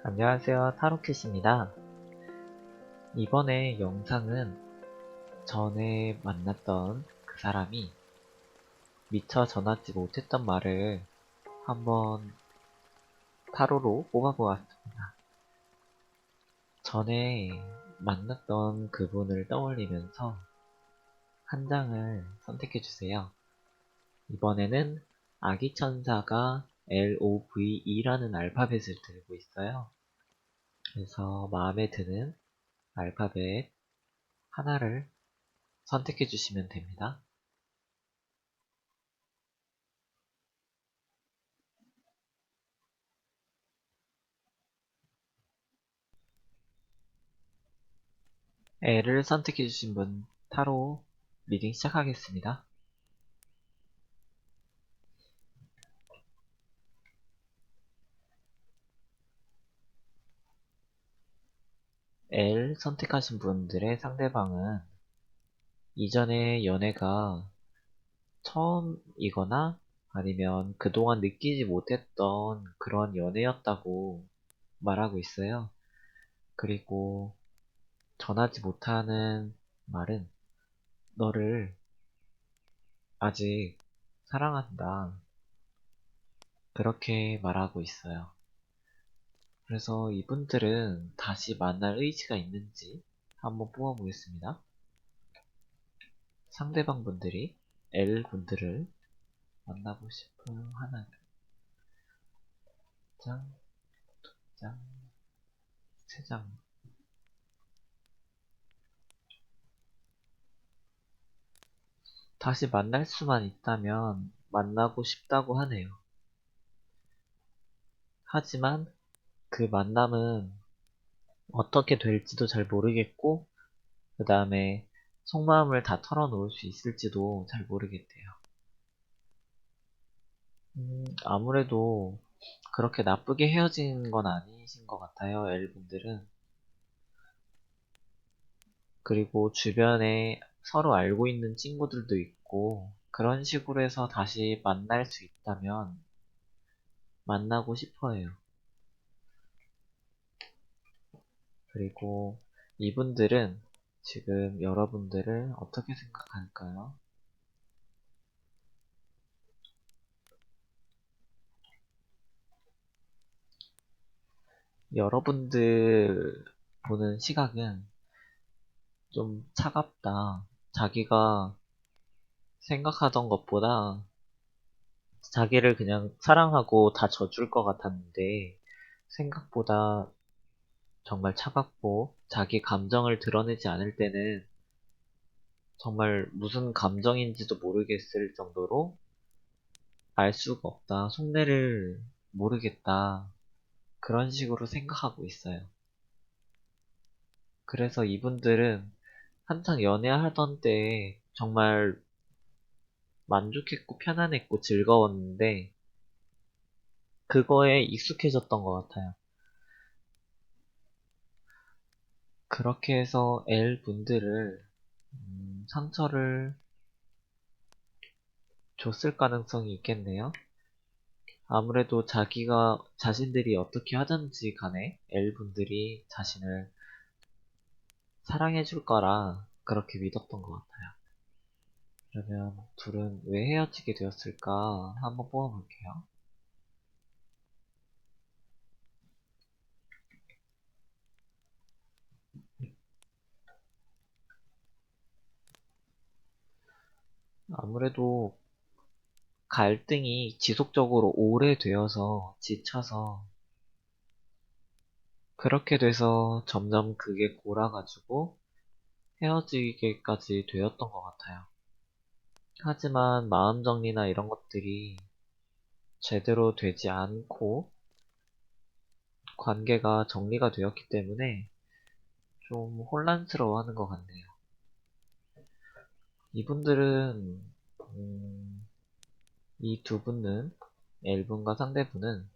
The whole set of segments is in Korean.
안녕하세요, 타로캣입니다. 이번에 영상은 전에 만났던 그 사람이 미처 전하지 못했던 말을 한번 타로로 뽑아보았습니다. 전에 만났던 그분을 떠올리면서 한 장을 선택해주세요. 이번에는 아기천사가 LOVE라는 알파벳을 들고 있어요. 그래서 마음에 드는 알파벳 하나를 선택해 주시면 됩니다. L을 선택해 주신 분 타로 리딩 시작하겠습니다. L 선택하신 분들의 상대방은 이전에 연애가 처음이거나 아니면 그동안 느끼지 못했던 그런 연애였다고 말하고 있어요. 그리고 전하지 못하는 말은 너를 아직 사랑한다. 그렇게 말하고 있어요. 그래서 이분들은 다시 만날 의지가 있는지 한번 뽑아보겠습니다. 상대방 분들이 L 분들을 만나고 싶은 하나, 장, 장, 세 장. 다시 만날 수만 있다면 만나고 싶다고 하네요. 하지만 그 만남은 어떻게 될지도 잘 모르겠고, 그 다음에 속마음을 다 털어놓을 수 있을지도 잘 모르겠대요. 아무래도 그렇게 나쁘게 헤어진 건 아니신 것 같아요, L분들은. 그리고 주변에 서로 알고 있는 친구들도 있고, 그런 식으로 해서 다시 만날 수 있다면 만나고 싶어 해요. 그리고 이분들은 지금 여러분들을 어떻게 생각할까요? 여러분들 보는 시각은 좀 차갑다. 자기가 생각하던 것보다 자기를 그냥 사랑하고 다 져줄 것 같았는데 생각보다 정말 차갑고 자기 감정을 드러내지 않을 때는 정말 무슨 감정인지도 모르겠을 정도로 알 수가 없다. 속내를 모르겠다. 그런 식으로 생각하고 있어요. 그래서 이분들은 한창 연애하던 때에 정말 만족했고 편안했고 즐거웠는데 그거에 익숙해졌던 것 같아요. 그렇게 해서 L분들을 상처를 줬을 가능성이 있겠네요. 아무래도 자신들이 어떻게 하든지 간에 L분들이 자신을 사랑해줄 거라 그렇게 믿었던 것 같아요. 그러면 둘은 왜 헤어지게 되었을까 한번 뽑아볼게요. 아무래도 갈등이 지속적으로 오래되어서 지쳐서 그렇게 돼서 점점 그게 골아가지고 헤어지게까지 되었던 것 같아요. 하지만 마음 정리나 이런 것들이 제대로 되지 않고 관계가 정리가 되었기 때문에 좀 혼란스러워하는 것 같네요. 이분들은 이 두 분은 L분과 상대분은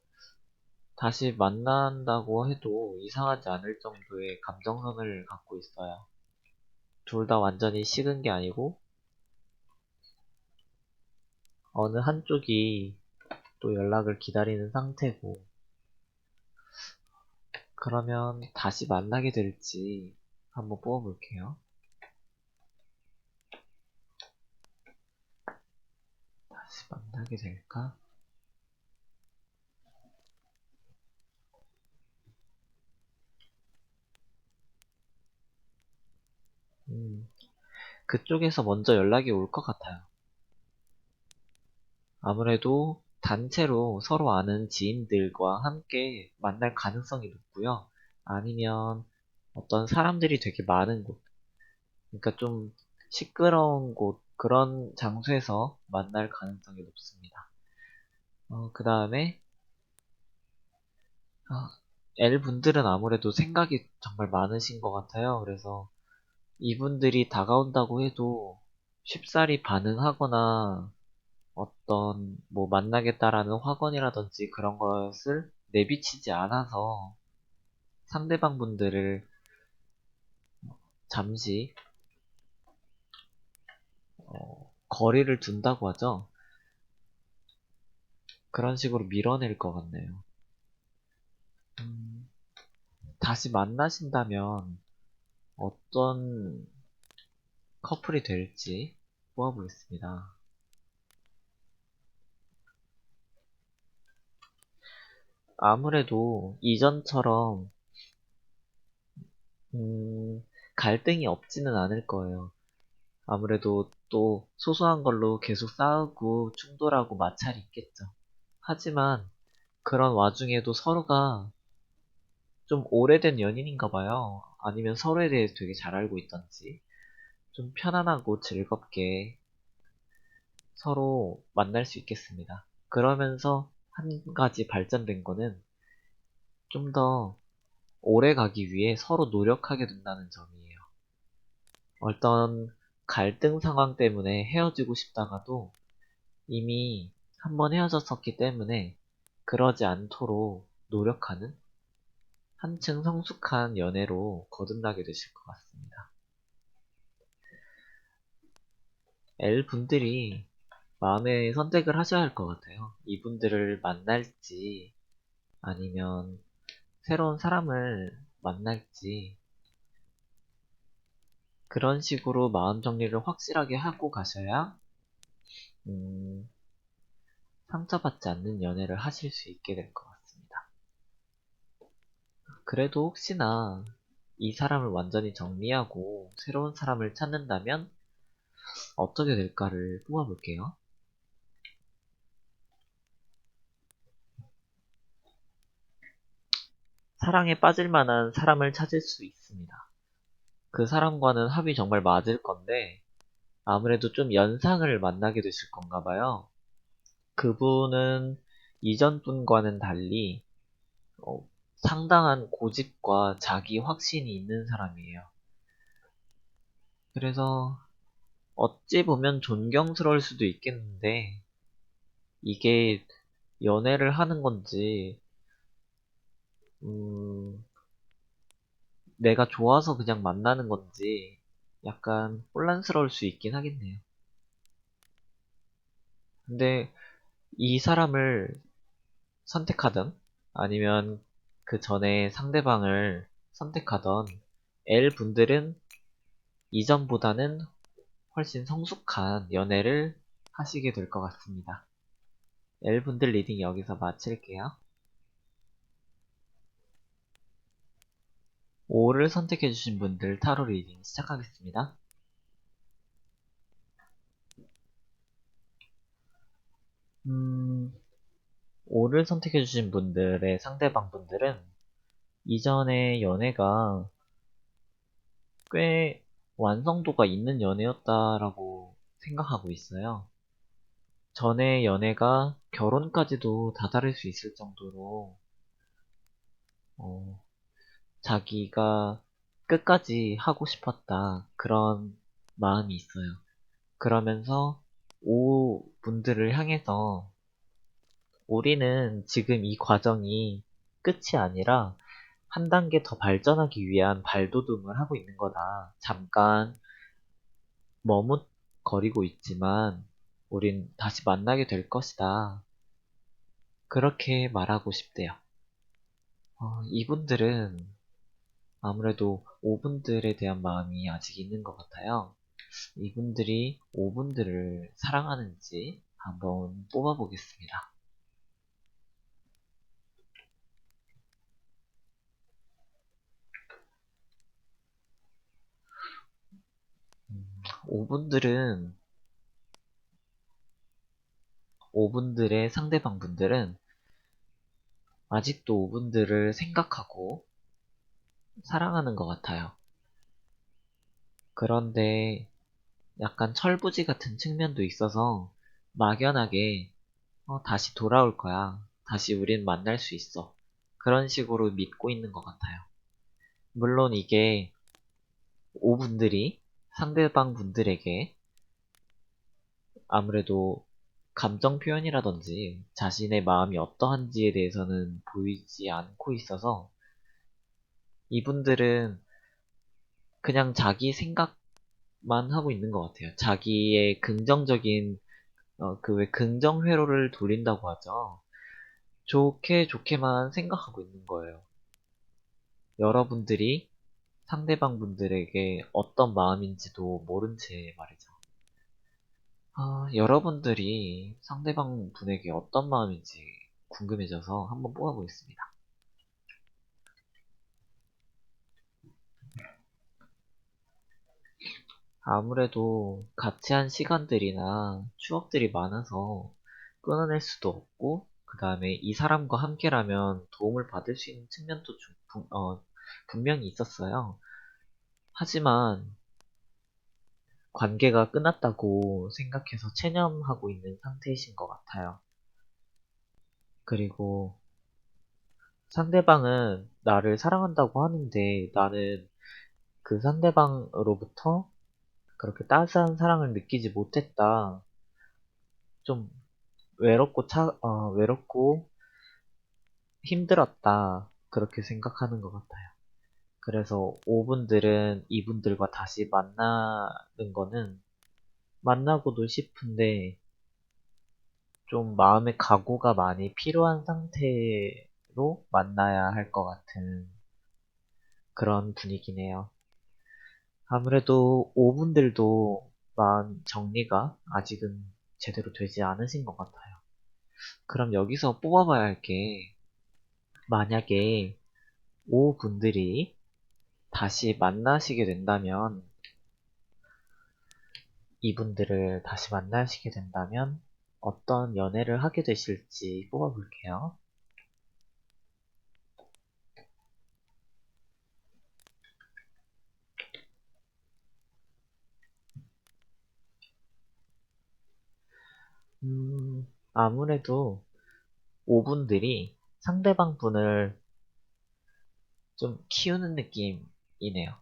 다시 만난다고 해도 이상하지 않을 정도의 감정선을 갖고 있어요. 둘 다 완전히 식은 게 아니고 어느 한쪽이 또 연락을 기다리는 상태고 그러면 다시 만나게 될지 한번 뽑아볼게요. 다시 만나게 될까? 그쪽에서 먼저 연락이 올 것 같아요. 아무래도 단체로 서로 아는 지인들과 함께 만날 가능성이 높고요. 아니면 어떤 사람들이 되게 많은 곳, 그러니까 좀 시끄러운 곳, 그런 장소에서 만날 가능성이 높습니다. 그 다음에 L 분들은 아무래도 생각이 정말 많으신 것 같아요. 그래서 이분들이 다가온다고 해도 쉽사리 반응하거나 어떤 뭐 만나겠다라는 확언이라든지 그런 것을 내비치지 않아서 상대방 분들을 잠시 거리를 둔다고 하죠. 그런 식으로 밀어낼 것 같네요. 다시 만나신다면 어떤 커플이 될지 뽑아보겠습니다. 아무래도 이전처럼 갈등이 없지는 않을 거예요. 아무래도 또 소소한 걸로 계속 싸우고 충돌하고 마찰이 있겠죠. 하지만 그런 와중에도 서로가 좀 오래된 연인인가 봐요. 아니면 서로에 대해서 되게 잘 알고 있던지 좀 편안하고 즐겁게 서로 만날 수 있겠습니다. 그러면서 한 가지 발전된 거는 좀 더 오래 가기 위해 서로 노력하게 된다는 점이에요. 어떤 갈등 상황 때문에 헤어지고 싶다가도 이미 한번 헤어졌었기 때문에 그러지 않도록 노력하는 한층 성숙한 연애로 거듭나게 되실 것 같습니다. L 분들이 마음의 선택을 하셔야 할 것 같아요. 이분들을 만날지 아니면 새로운 사람을 만날지 그런 식으로 마음 정리를 확실하게 하고 가셔야 음, 상처받지 않는 연애를 하실 수 있게 될 것 같습니다. 그래도 혹시나 이 사람을 완전히 정리하고 새로운 사람을 찾는다면 어떻게 될까를 뽑아볼게요. 사랑에 빠질 만한 사람을 찾을 수 있습니다. 그 사람과는 합이 정말 맞을 건데 아무래도 좀 연상을 만나게 되실 건가 봐요. 그분은 이전 분과는 달리 상당한 고집과 자기 확신이 있는 사람이에요. 그래서 어찌 보면 존경스러울 수도 있겠는데 이게 연애를 하는 건지 음, 내가 좋아서 그냥 만나는 건지 약간 혼란스러울 수 있긴 하겠네요. 근데 이 사람을 선택하든 아니면 그 전에 상대방을 선택하던 L 분들은 이전보다는 훨씬 성숙한 연애를 하시게 될 것 같습니다. L 분들 리딩 여기서 마칠게요. 5를 선택해주신 분들 타로 리딩 시작하겠습니다. 5를 선택해주신 분들의 상대방 분들은 이전의 연애가 꽤 완성도가 있는 연애였다라고 생각하고 있어요. 전에 연애가 결혼까지도 다다를 수 있을 정도로 어, 자기가 끝까지 하고 싶었다 그런 마음이 있어요. 그러면서 오 분들을 향해서 우리는 지금 이 과정이 끝이 아니라 한 단계 더 발전하기 위한 발돋움을 하고 있는 거다. 잠깐 머뭇거리고 있지만 우린 다시 만나게 될 것이다. 그렇게 말하고 싶대요. 이분들은 아무래도 5분들에 대한 마음이 아직 있는 것 같아요. 이분들이 5분들을 사랑하는지 한번 뽑아보겠습니다. 5분들은, 5분들의 상대방분들은 아직도 5분들을 생각하고 사랑하는 것 같아요. 그런데 약간 철부지 같은 측면도 있어서 막연하게 다시 돌아올 거야. 다시 우린 만날 수 있어. 그런 식으로 믿고 있는 것 같아요. 물론 이게 5분들이 상대방 분들에게 아무래도 감정 표현이라든지 자신의 마음이 어떠한지에 대해서는 보이지 않고 있어서 이분들은 그냥 자기 생각만 하고 있는 것 같아요. 자기의 긍정적인 그 왜 긍정 회로를 돌린다고 하죠. 좋게 좋게만 생각하고 있는 거예요. 여러분들이 상대방 분들에게 어떤 마음인지도 모른 채 말이죠. 여러분들이 상대방 분에게 어떤 마음인지 궁금해져서 한번 뽑아보겠습니다. 아무래도 같이 한 시간들이나 추억들이 많아서 끊어낼 수도 없고, 그 다음에 이 사람과 함께라면 도움을 받을 수 있는 측면도 분명히 있었어요. 하지만 관계가 끝났다고 생각해서 체념하고 있는 상태이신 것 같아요. 그리고 상대방은 나를 사랑한다고 하는데 나는 그 상대방으로부터 그렇게 따스한 사랑을 느끼지 못했다. 좀 외롭고 힘들었다. 그렇게 생각하는 것 같아요. 그래서 5분들은 이분들과 다시 만나는 거는 만나고도 싶은데 좀 마음의 각오가 많이 필요한 상태로 만나야 할 것 같은 그런 분위기네요. 아무래도 5분들도 마음 정리가 아직은 제대로 되지 않으신 것 같아요. 그럼 여기서 뽑아봐야 할 게 만약에 5분들이 다시 만나시게 된다면 이분들을 다시 만나시게 된다면 어떤 연애를 하게 되실지 뽑아볼게요. 아무래도 5분들이 상대방 분을 좀 키우는 느낌이네요.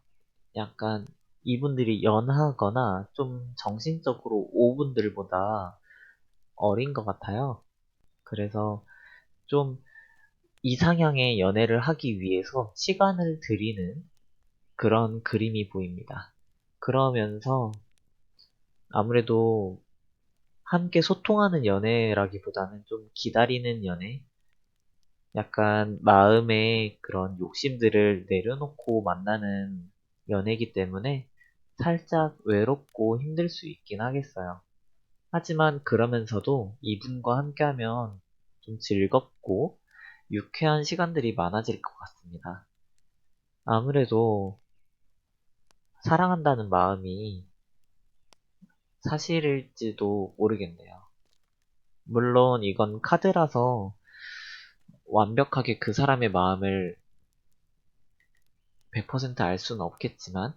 약간 이분들이 연하거나 좀 정신적으로 5분들보다 어린 것 같아요. 그래서 좀 이상향의 연애를 하기 위해서 시간을 들이는 그런 그림이 보입니다. 그러면서 아무래도 함께 소통하는 연애라기보다는 좀 기다리는 연애, 약간 마음의 그런 욕심들을 내려놓고 만나는 연애이기 때문에 살짝 외롭고 힘들 수 있긴 하겠어요. 하지만 그러면서도 이분과 함께하면 좀 즐겁고 유쾌한 시간들이 많아질 것 같습니다. 아무래도 사랑한다는 마음이 사실일지도 모르겠네요. 물론 이건 카드라서 완벽하게 그 사람의 마음을 100% 알 수는 없겠지만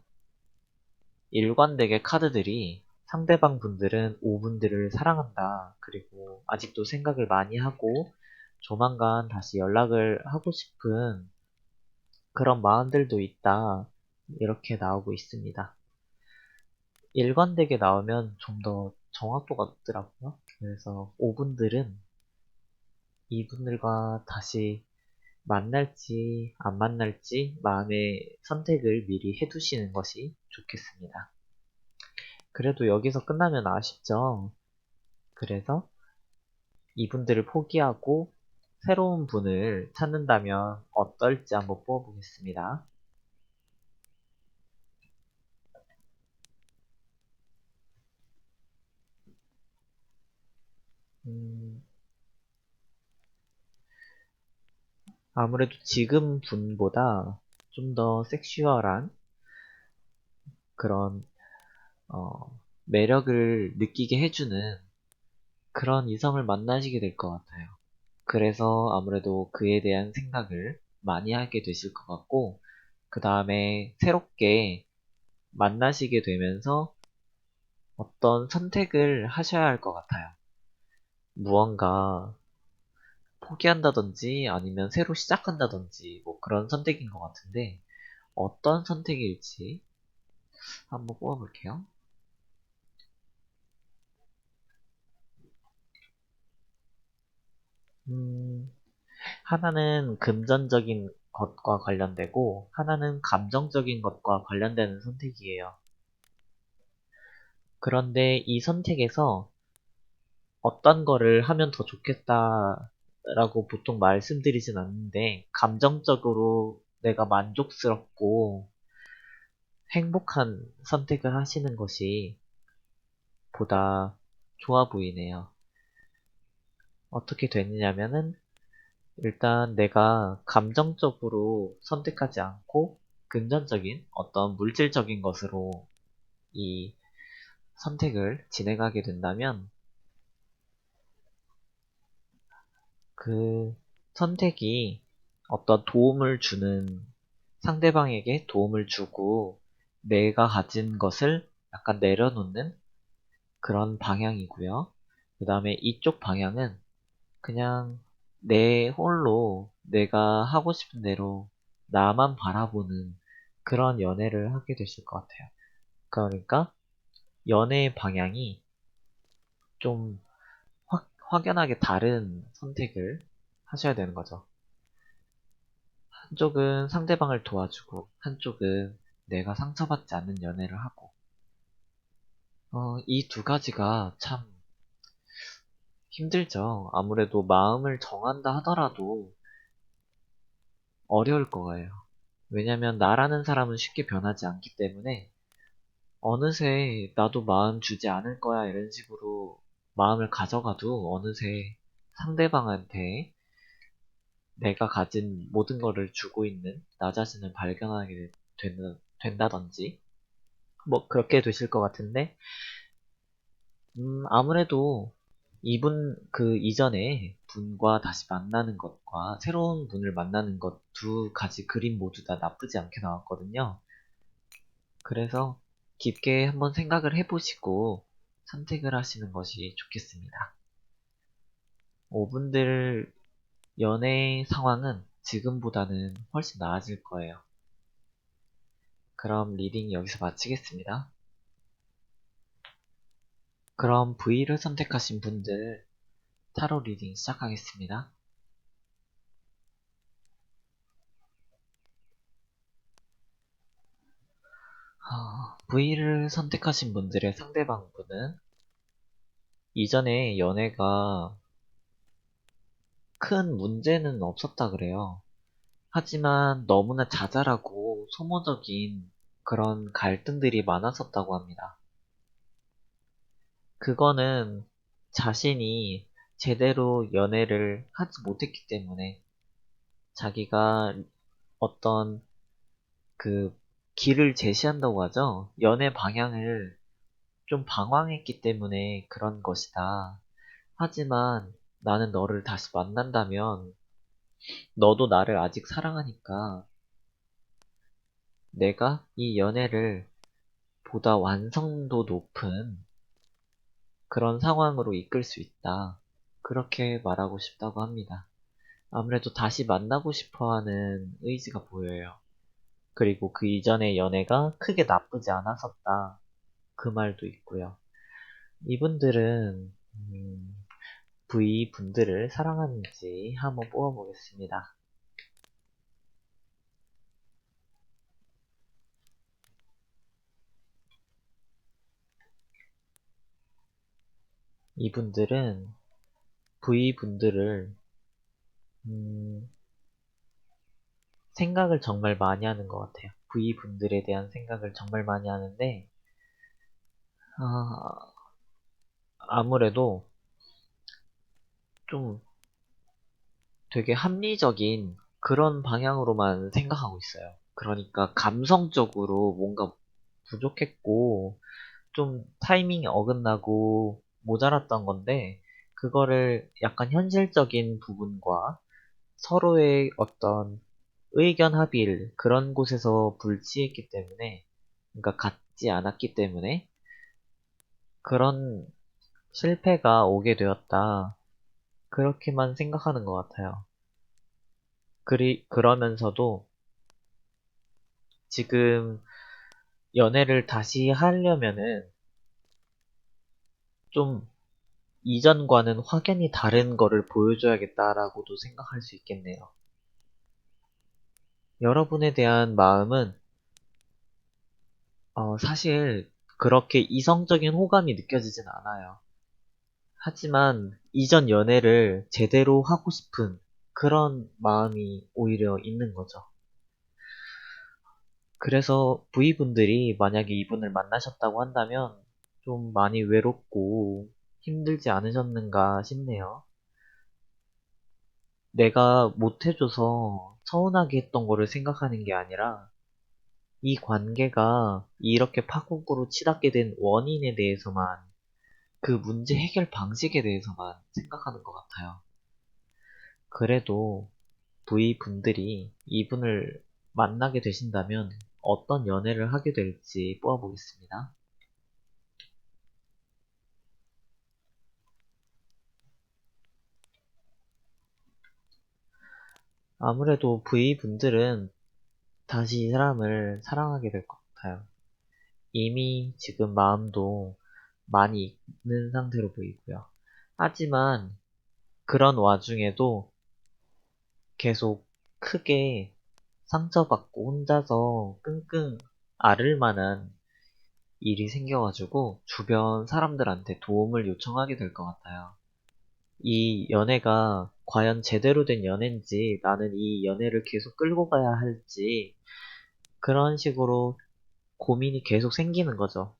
일관되게 카드들이 상대방 분들은 5분들을 사랑한다. 그리고 아직도 생각을 많이 하고 조만간 다시 연락을 하고 싶은 그런 마음들도 있다. 이렇게 나오고 있습니다. 일관되게 나오면 좀 더 정확도가 높더라고요. 그래서 5분들은 이분들과 다시 만날지 안 만날지 마음의 선택을 미리 해두시는 것이 좋겠습니다. 그래도 여기서 끝나면 아쉽죠. 그래서 이분들을 포기하고 새로운 분을 찾는다면 어떨지 한번 뽑아보겠습니다. 음, 아무래도 지금 분보다 좀 더 섹슈얼한 그런 매력을 느끼게 해주는 그런 이성을 만나시게 될 것 같아요. 그래서 아무래도 그에 대한 생각을 많이 하게 되실 것 같고, 그 다음에 새롭게 만나시게 되면서 어떤 선택을 하셔야 할 것 같아요. 무언가 포기한다든지 아니면 새로 시작한다든지 뭐 그런 선택인 것 같은데, 어떤 선택일지 한번 뽑아볼게요. 음, 하나는 금전적인 것과 관련되고, 하나는 감정적인 것과 관련되는 선택이에요. 그런데 이 선택에서 어떤 거를 하면 더 좋겠다라고 보통 말씀드리진 않는데, 감정적으로 내가 만족스럽고 행복한 선택을 하시는 것이 보다 좋아 보이네요. 어떻게 되느냐면은, 일단 내가 감정적으로 선택하지 않고 금전적인 어떤 물질적인 것으로 이 선택을 진행하게 된다면 그 선택이 어떤 도움을 주는 상대방에게 도움을 주고 내가 가진 것을 약간 내려놓는 그런 방향이고요. 그 다음에 이쪽 방향은 그냥 내 홀로 내가 하고 싶은 대로 나만 바라보는 그런 연애를 하게 되실 것 같아요. 그러니까 연애의 방향이 좀 확연하게 다른 선택을 하셔야 되는 거죠. 한쪽은 상대방을 도와주고 한쪽은 내가 상처받지 않는 연애를 하고 이 두 가지가 참 힘들죠. 아무래도 마음을 정한다 하더라도 어려울 거예요. 왜냐면 나라는 사람은 쉽게 변하지 않기 때문에 어느새 나도 마음 주지 않을 거야 이런 식으로 마음을 가져가도 어느새 상대방한테 내가 가진 모든 거를 주고 있는 나 자신을 발견하게 된다든지 뭐 그렇게 되실 것 같은데 아무래도 이분 그 이전에 분과 다시 만나는 것과 새로운 분을 만나는 것 두 가지 그림 모두 다 나쁘지 않게 나왔거든요. 그래서 깊게 한번 생각을 해보시고 선택을 하시는 것이 좋겠습니다. 5분들 연애 상황은 지금보다는 훨씬 나아질 거예요. 그럼 리딩 여기서 마치겠습니다. 그럼 V를 선택하신 분들 타로 리딩 시작하겠습니다. V를 선택하신 분들의 상대방분은 이전에 연애가 큰 문제는 없었다 그래요. 하지만 너무나 자잘하고 소모적인 그런 갈등들이 많았었다고 합니다. 그거는 자신이 제대로 연애를 하지 못했기 때문에 자기가 어떤 그 길을 제시한다고 하죠. 연애 방향을 좀 방황했기 때문에 그런 것이다. 하지만 나는 너를 다시 만난다면 너도 나를 아직 사랑하니까 내가 이 연애를 보다 완성도 높은 그런 상황으로 이끌 수 있다. 그렇게 말하고 싶다고 합니다. 아무래도 다시 만나고 싶어 하는 의지가 보여요. 그리고 그 이전의 연애가 크게 나쁘지 않았었다. 그 말도 있고요. 이분들은 V 분들을 사랑하는지 한번 뽑아보겠습니다. 이분들은 V 분들을 음, 생각을 정말 많이 하는 것 같아요. V분들에 대한 생각을 정말 많이 하는데, 아, 아무래도 좀 되게 합리적인 그런 방향으로만 생각하고 있어요. 그러니까 감성적으로 뭔가 부족했고, 좀 타이밍이 어긋나고 모자랐던 건데, 그거를 약간 현실적인 부분과 서로의 어떤 의견 합일, 그런 곳에서 불치했기 때문에, 그러니까 같지 않았기 때문에, 그런 실패가 오게 되었다. 그렇게만 생각하는 것 같아요. 그러면서도 지금 연애를 다시 하려면은 좀 이전과는 확연히 다른 거를 보여줘야겠다라고도 생각할 수 있겠네요. 여러분에 대한 마음은 사실 그렇게 이성적인 호감이 느껴지진 않아요. 하지만 이전 연애를 제대로 하고 싶은 그런 마음이 오히려 있는 거죠. 그래서 V분들이 만약에 이분을 만나셨다고 한다면 좀 많이 외롭고 힘들지 않으셨는가 싶네요. 내가 못해줘서 서운하게 했던 거를 생각하는 게 아니라 이 관계가 이렇게 파국으로 치닫게 된 원인에 대해서만 그 문제 해결 방식에 대해서만 생각하는 것 같아요. 그래도 V분들이 이분을 만나게 되신다면 어떤 연애를 하게 될지 뽑아보겠습니다. 아무래도 V분들은 다시 이 사람을 사랑하게 될 것 같아요. 이미 지금 마음도 많이 있는 상태로 보이고요. 하지만 그런 와중에도 계속 크게 상처받고 혼자서 끙끙 앓을 만한 일이 생겨가지고 주변 사람들한테 도움을 요청하게 될 것 같아요. 이 연애가 과연 제대로 된 연애인지 나는 이 연애를 계속 끌고 가야 할지 그런 식으로 고민이 계속 생기는 거죠.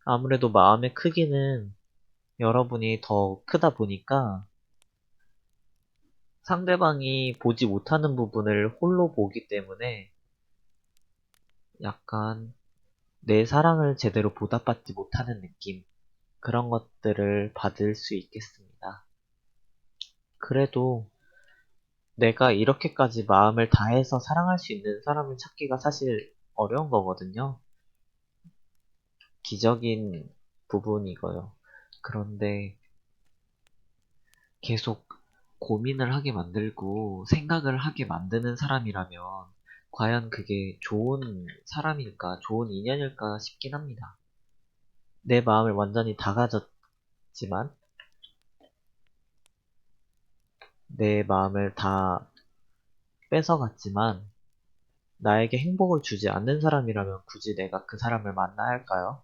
아무래도 마음의 크기는 여러분이 더 크다 보니까 상대방이 보지 못하는 부분을 홀로 보기 때문에 약간 내 사랑을 제대로 보답받지 못하는 느낌, 그런 것들을 받을 수 있겠습니다. 그래도 내가 이렇게까지 마음을 다해서 사랑할 수 있는 사람을 찾기가 사실 어려운 거거든요. 기적인 부분이고요. 그런데 계속 고민을 하게 만들고 생각을 하게 만드는 사람이라면 과연 그게 좋은 사람일까, 좋은 인연일까 싶긴 합니다. 내 마음을 완전히 다 가졌지만, 내 마음을 다 뺏어갔지만, 나에게 행복을 주지 않는 사람이라면 굳이 내가 그 사람을 만나야 할까요?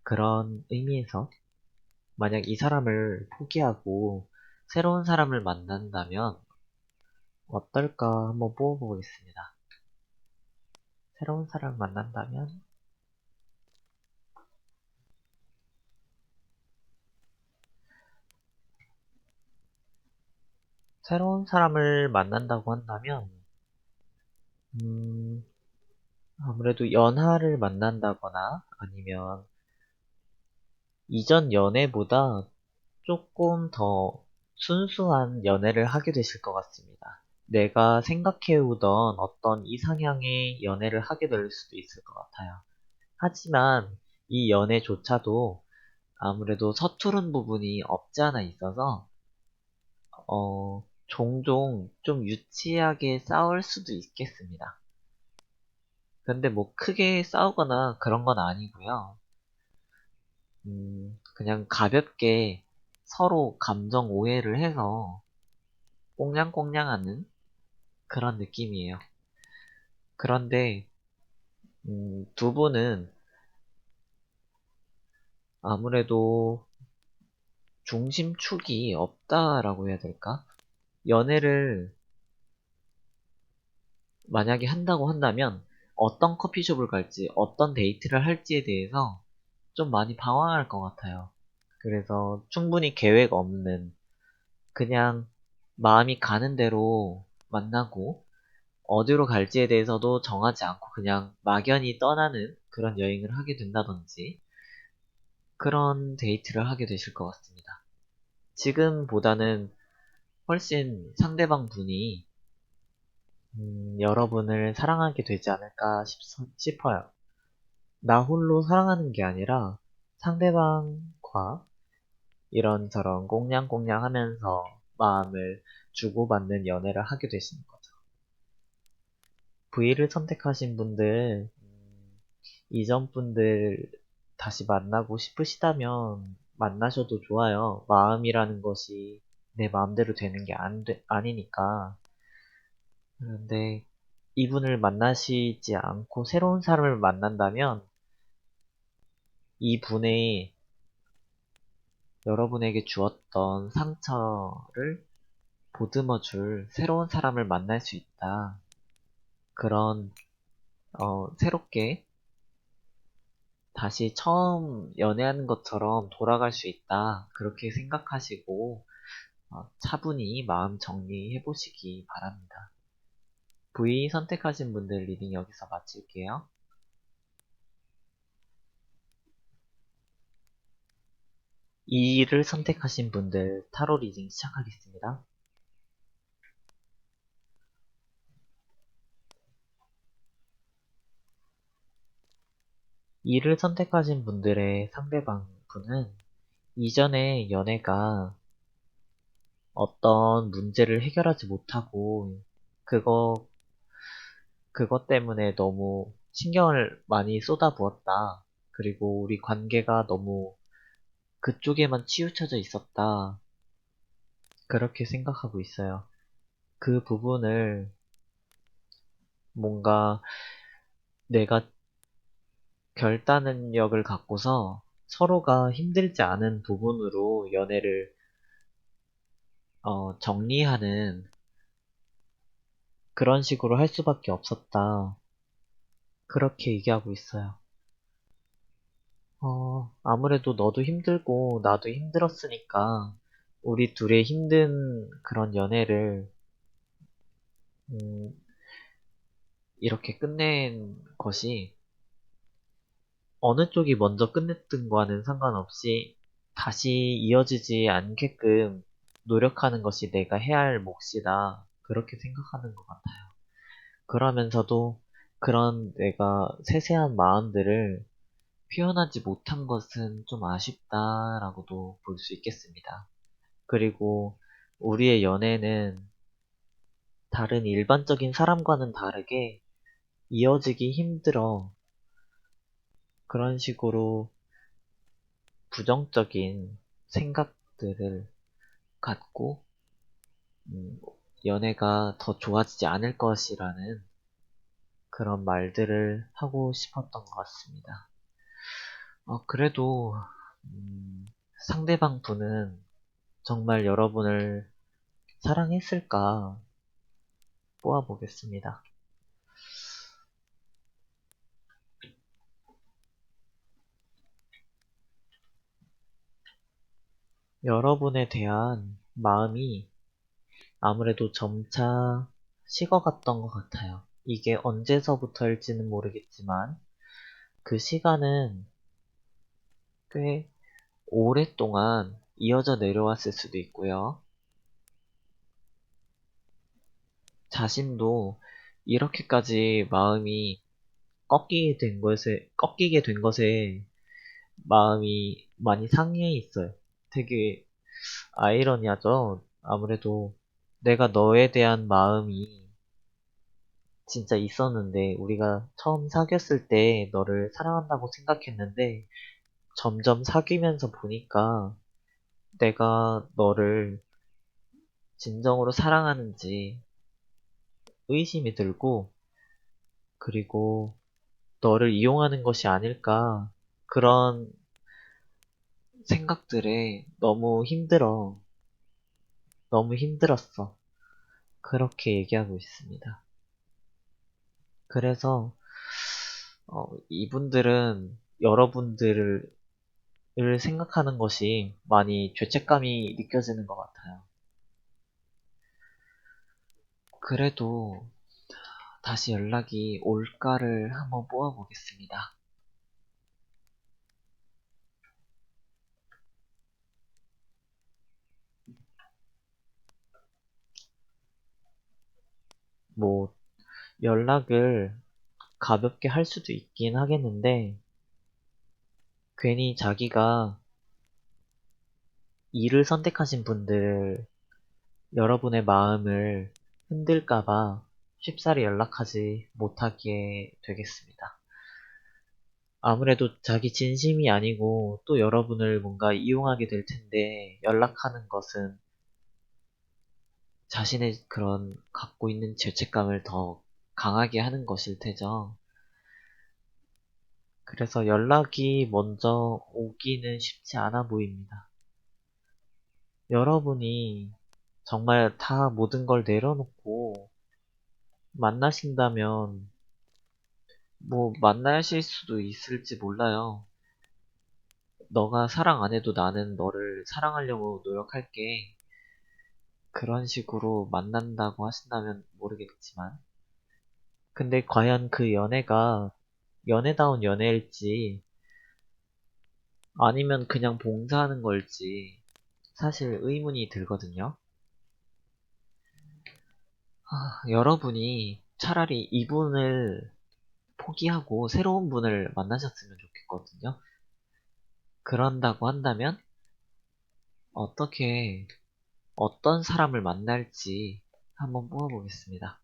그런 의미에서 만약 이 사람을 포기하고 새로운 사람을 만난다면 어떨까 한번 뽑아보겠습니다. 새로운 사람을 만난다면 새로운 사람을 만난다고 한다면 음, 아무래도 연하를 만난다거나 아니면 이전 연애보다 조금 더 순수한 연애를 하게 되실 것 같습니다. 내가 생각해오던 어떤 이상향의 연애를 하게 될 수도 있을 것 같아요. 하지만 이 연애조차도 아무래도 서투른 부분이 없지 않아 있어서 종종 좀 유치하게 싸울 수도 있겠습니다. 근데 뭐 크게 싸우거나 그런 건 아니고요. 그냥 가볍게 서로 감정 오해를 해서 꽁냥꽁냥하는 그런 느낌이에요. 그런데 두 분은 아무래도 중심축이 없다라고 해야 될까? 연애를 만약에 한다고 한다면 어떤 커피숍을 갈지, 어떤 데이트를 할지에 대해서 좀 많이 방황할 것 같아요. 그래서 충분히 계획 없는, 그냥 마음이 가는 대로 만나고, 어디로 갈지에 대해서도 정하지 않고 그냥 막연히 떠나는 그런 여행을 하게 된다든지, 그런 데이트를 하게 되실 것 같습니다. 지금보다는 훨씬 상대방 분이 여러분을 사랑하게 되지 않을까 싶어요. 나 홀로 사랑하는 게 아니라 상대방과 이런저런 꽁냥꽁냥 하면서 마음을 주고받는 연애를 하게 되시는 거죠. V를 선택하신 분들, 이전 분들 다시 만나고 싶으시다면 만나셔도 좋아요. 마음이라는 것이 내 마음대로 되는 게 아니니까. 그런데 이분을 만나시지 않고 새로운 사람을 만난다면 이분의 여러분에게 주었던 상처를 보듬어 줄 새로운 사람을 만날 수 있다. 그런, 새롭게 다시 처음 연애하는 것처럼 돌아갈 수 있다. 그렇게 생각하시고, 차분히 마음 정리해 보시기 바랍니다. V 선택하신 분들 리딩 여기서 마칠게요. 2를 선택하신 분들 타로 리딩 시작하겠습니다. 2를 선택하신 분들의 상대방 분은 이전에 연애가 어떤 문제를 해결하지 못하고 그거 그것 때문에 너무 신경을 많이 쏟아부었다. 그리고 우리 관계가 너무 그쪽에만 치우쳐져 있었다. 그렇게 생각하고 있어요. 그 부분을 뭔가 내가 결단력을 갖고서 서로가 힘들지 않은 부분으로 연애를 정리하는 그런 식으로 할 수밖에 없었다. 그렇게 얘기하고 있어요. 아무래도 너도 힘들고 나도 힘들었으니까 우리 둘의 힘든 그런 연애를 음, 이렇게 끝낸 것이 어느 쪽이 먼저 끝냈든과는 상관없이 다시 이어지지 않게끔 노력하는 것이 내가 해야 할 몫이다. 그렇게 생각하는 것 같아요. 그러면서도 그런 내가 세세한 마음들을 표현하지 못한 것은 좀 아쉽다라고도 볼 수 있겠습니다. 그리고 우리의 연애는 다른 일반적인 사람과는 다르게 이어지기 힘들어. 그런 식으로 부정적인 생각들을 갖고 음, 연애가 더 좋아지지 않을 것이라는 그런 말들을 하고 싶었던 것 같습니다. 그래도 상대방 분은 정말 여러분을 사랑했을까 뽑아보겠습니다. 여러분에 대한 마음이 아무래도 점차 식어갔던 것 같아요. 이게 언제서부터일지는 모르겠지만 그 시간은 꽤 오랫동안 이어져 내려왔을 수도 있고요. 자신도 이렇게까지 마음이 꺾이게 된 것에 마음이 많이 상해 있어요. 되게 아이러니하죠? 아무래도 내가 너에 대한 마음이 진짜 있었는데, 우리가 처음 사귀었을 때 너를 사랑한다고 생각했는데, 점점 사귀면서 보니까 내가 너를 진정으로 사랑하는지 의심이 들고, 그리고 너를 이용하는 것이 아닐까, 그런 생각들에 너무 힘들었어. 그렇게 얘기하고 있습니다. 그래서 이분들은 여러분들을 생각하는 것이 많이 죄책감이 느껴지는 것 같아요. 그래도 다시 연락이 올까를 한번 뽑아보겠습니다. 뭐 연락을 가볍게 할 수도 있긴 하겠는데 괜히 자기가 이를 선택하신 분들 여러분의 마음을 흔들까봐 쉽사리 연락하지 못하게 되겠습니다. 아무래도 자기 진심이 아니고 또 여러분을 뭔가 이용하게 될 텐데 연락하는 것은 자신의 그런 갖고 있는 죄책감을 더 강하게 하는 것일 테죠. 그래서 연락이 먼저 오기는 쉽지 않아 보입니다. 여러분이 정말 다 모든 걸 내려놓고 만나신다면 뭐 만나실 수도 있을지 몰라요. 너가 사랑 안 해도 나는 너를 사랑하려고 노력할게. 그런 식으로 만난다고 하신다면 모르겠지만. 근데 과연 그 연애가 연애다운 연애일지 아니면 그냥 봉사하는 걸지 사실 의문이 들거든요. 여러분이 차라리 이분을 포기하고 새로운 분을 만나셨으면 좋겠거든요. 그런다고 한다면 어떻게 어떤 사람을 만날지 한번 뽑아보겠습니다.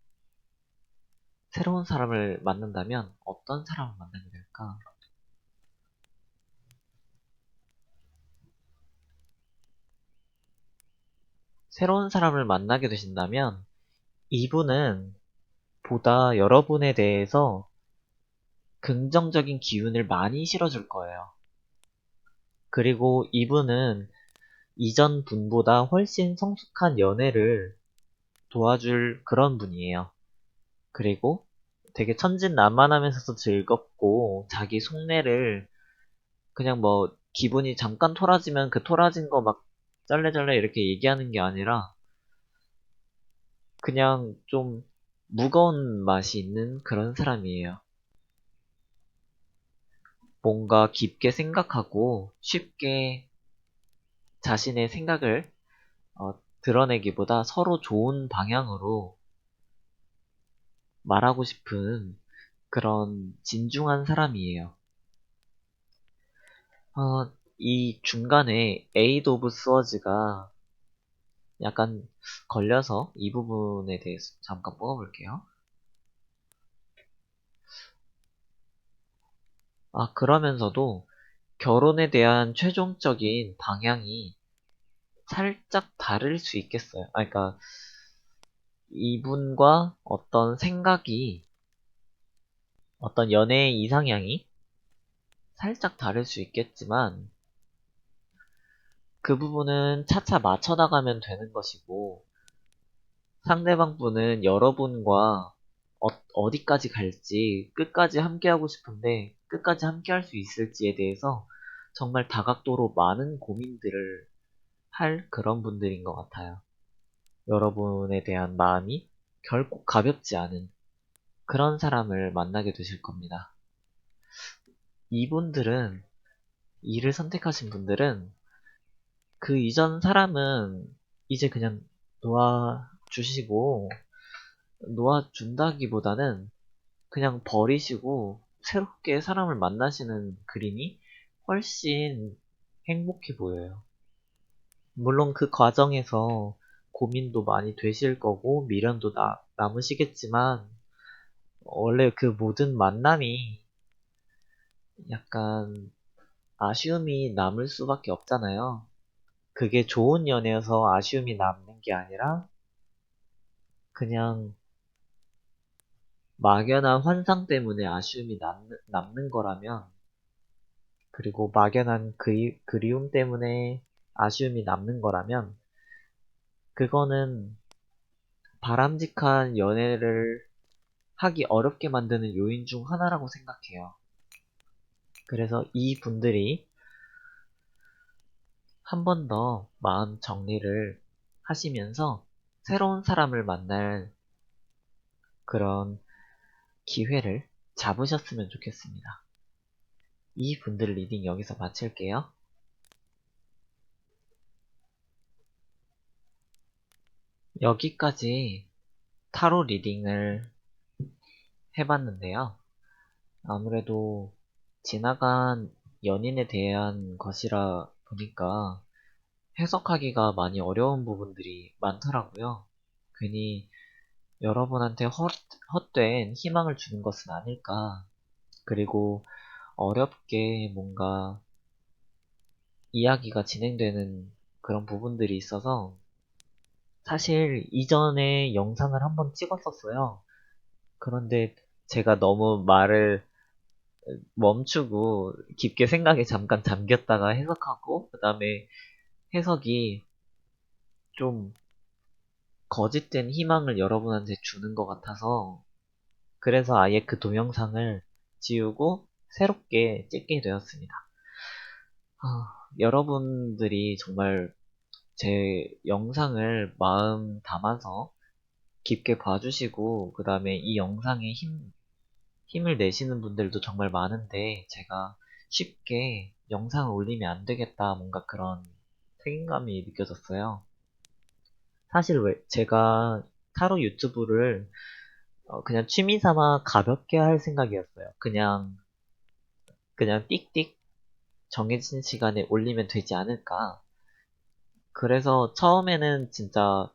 새로운 사람을 만난다면 어떤 사람을 만나게 될까? 새로운 사람을 만나게 되신다면 이분은 보다 여러분에 대해서 긍정적인 기운을 많이 실어줄 거예요. 그리고 이분은 이전 분보다 훨씬 성숙한 연애를 도와줄 그런 분이에요. 그리고 되게 천진난만하면서도 즐겁고 자기 속내를 그냥 뭐 기분이 잠깐 토라지면 그 토라진 거 막 쩔레쩔레 이렇게 얘기하는 게 아니라 그냥 좀 무거운 맛이 있는 그런 사람이에요. 뭔가 깊게 생각하고 쉽게 자신의 생각을 드러내기보다 서로 좋은 방향으로 말하고 싶은 그런 진중한 사람이에요. 이 중간에 에이드 오브 스워즈가 약간 걸려서 이 부분에 대해서 잠깐 뽑아볼게요. 그러면서도 결혼에 대한 최종적인 방향이 살짝 다를 수 있겠어요. 그러니까 이분과 어떤 생각이, 어떤 연애의 이상향이 살짝 다를 수 있겠지만 그 부분은 차차 맞춰 나가면 되는 것이고 상대방 분은 여러분과 어디까지 갈지 끝까지 함께하고 싶은데 끝까지 함께할 수 있을지에 대해서 정말 다각도로 많은 고민들을 할 그런 분들인 것 같아요. 여러분에 대한 마음이 결코 가볍지 않은 그런 사람을 만나게 되실 겁니다. 이분들은, 이를 선택하신 분들은 그 이전 사람은 이제 그냥 놓아주시고, 놓아준다기보다는 그냥 버리시고 새롭게 사람을 만나시는 그림이 훨씬 행복해 보여요. 물론 그 과정에서 고민도 많이 되실 거고 미련도 남으시겠지만 원래 그 모든 만남이 약간 아쉬움이 남을 수밖에 없잖아요. 그게 좋은 연애여서 아쉬움이 남는 게 아니라 그냥 막연한 환상 때문에 아쉬움이 남는 거라면 그리고 막연한 그리움 때문에 아쉬움이 남는 거라면 그거는 바람직한 연애를 하기 어렵게 만드는 요인 중 하나라고 생각해요. 그래서 이 분들이 한 번 더 마음 정리를 하시면서 새로운 사람을 만날 그런 기회를 잡으셨으면 좋겠습니다. 이 분들 리딩 여기서 마칠게요. 여기까지 타로 리딩을 해봤는데요. 아무래도 지나간 연인에 대한 것이라 보니까 해석하기가 많이 어려운 부분들이 많더라고요. 괜히 여러분한테 헛된 희망을 주는 것은 아닐까. 그리고 어렵게 뭔가 이야기가 진행되는 그런 부분들이 있어서 사실 이전에 영상을 한번 찍었었어요. 그런데 제가 너무 말을 멈추고 깊게 생각에 잠깐 잠겼다가 해석하고 그 다음에 해석이 좀 거짓된 희망을 여러분한테 주는 것 같아서 그래서 아예 그 동영상을 지우고 새롭게 찍게 되었습니다. 여러분들이 정말 제 영상을 마음 담아서 깊게 봐주시고 그 다음에 이 영상에 힘을 내시는 분들도 정말 많은데 제가 쉽게 영상을 올리면 안 되겠다 뭔가 그런 책임감이 느껴졌어요. 사실 왜 제가 타로 유튜브를 그냥 취미 삼아 가볍게 할 생각이었어요. 그냥 띡띡 정해진 시간에 올리면 되지 않을까. 그래서 처음에는 진짜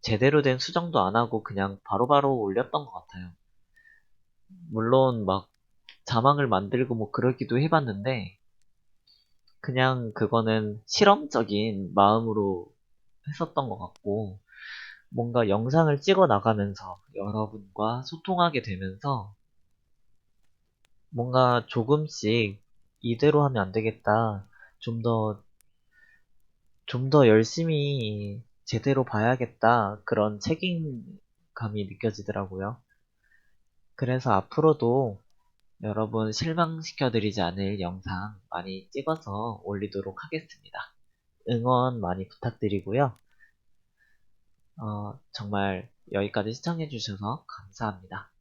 제대로 된 수정도 안 하고 그냥 바로바로 올렸던 것 같아요. 물론 막 자막을 만들고 뭐 그러기도 해봤는데 그냥 그거는 실험적인 마음으로 했었던 것 같고 뭔가 영상을 찍어 나가면서 여러분과 소통하게 되면서 뭔가 조금씩 이대로 하면 안 되겠다. 좀 더, 좀 더 열심히 제대로 봐야겠다. 그런 책임감이 느껴지더라고요. 그래서 앞으로도 여러분 실망시켜드리지 않을 영상 많이 찍어서 올리도록 하겠습니다. 응원 많이 부탁드리고요. 정말 여기까지 시청해주셔서 감사합니다.